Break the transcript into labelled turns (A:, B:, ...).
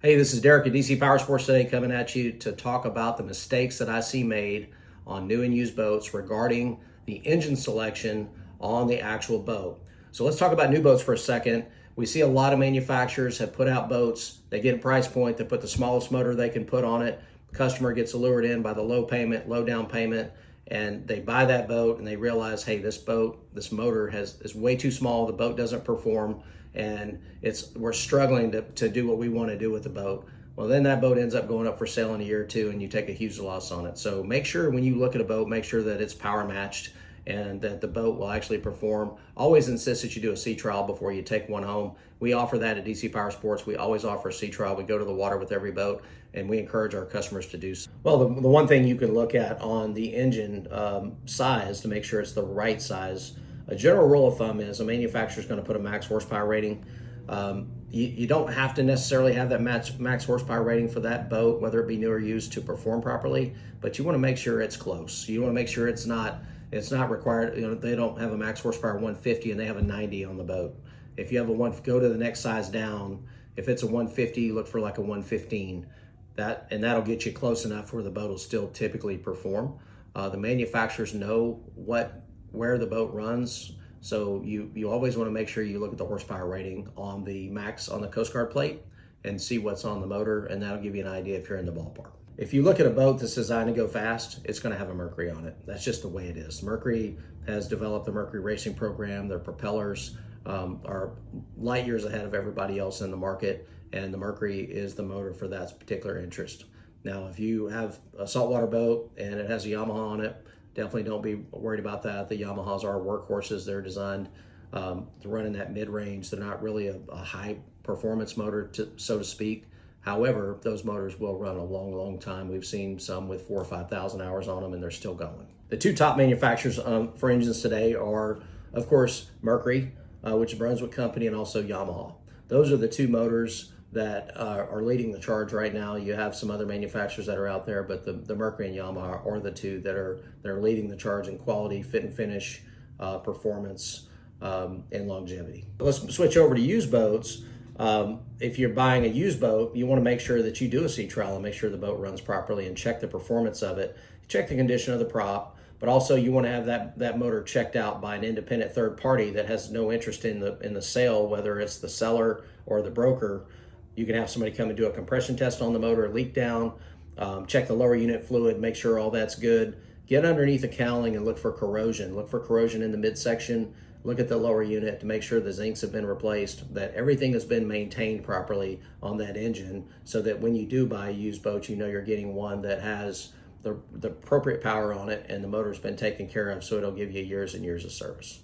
A: Hey, this is Derek at DC Power Sports today, coming at you to talk about the mistakes that I see made on new and used boats regarding the engine selection on the actual boat. So let's talk about new boats for a second. We see a lot of manufacturers have put out boats. They get a price point, they put the smallest motor they can put on it. The customer gets lured in by the low down payment, and they buy that boat and they realize, hey, this motor is way too small. The boat doesn't perform, and we're struggling to do what we want to do with the boat. Well, then that boat ends up going up for sale in a year or two, and you take a huge loss on it. So make sure when you look at a boat, make sure that it's power matched and that the boat will actually perform. Always insist that you do a sea trial before you take one home. We offer that at DC Power Sports. We always offer a sea trial. We go to the water with every boat, and we encourage our customers to do so. Well, the one thing you can look at on the engine size to make sure it's the right size, a general rule of thumb is a manufacturer is going to put a max horsepower rating. You don't have to necessarily have that max horsepower rating for that boat, whether it be new or used, to perform properly, but you want to make sure it's close. You want to make sure it's not required. They don't have a max horsepower 150 and they have a 90 on the boat. If you have go to the next size down. If it's a 150, look for like a 115. That'll get you close enough where the boat will still typically perform. The manufacturers know where the boat runs, so you always want to make sure you look at the horsepower rating on the Coast Guard plate and see what's on the motor, and that'll give you an idea if you're in the ballpark. If you look at a boat that's designed to go fast, it's going to have a Mercury on it. That's just the way it is. Mercury has developed the Mercury racing program. Their propellers are light years ahead of everybody else in the market, and the Mercury is the motor for that particular interest. Now, if you have a saltwater boat and it has a Yamaha on it, definitely don't be worried about that. The Yamahas are workhorses. They're designed to run in that mid-range. They're not really a high performance motor, so to speak. However, those motors will run a long, long time. We've seen some with 4,000 or 5,000 hours on them, and they're still going. The two top manufacturers for engines today are, of course, Mercury, which is a Brunswick company, and also Yamaha. Those are the two motors that are leading the charge right now. You have some other manufacturers that are out there, but the Mercury and Yamaha are the two that are leading the charge in quality, fit and finish, performance, and longevity. Let's switch over to used boats. If you're buying a used boat, you want to make sure that you do a sea trial and make sure the boat runs properly and check the performance of it. Check the condition of the prop, but also you want to have that motor checked out by an independent third party that has no interest in the sale, whether it's the seller or the broker. You can have somebody come and do a compression test on the motor, leak down, check the lower unit fluid, make sure all that's good. Get underneath the cowling and look for corrosion. Look for corrosion in the midsection. Look at the lower unit to make sure the zincs have been replaced, that everything has been maintained properly on that engine, so that when you do buy a used boat, you know you're getting one that has the appropriate power on it and the motor's been taken care of, so it'll give you years and years of service.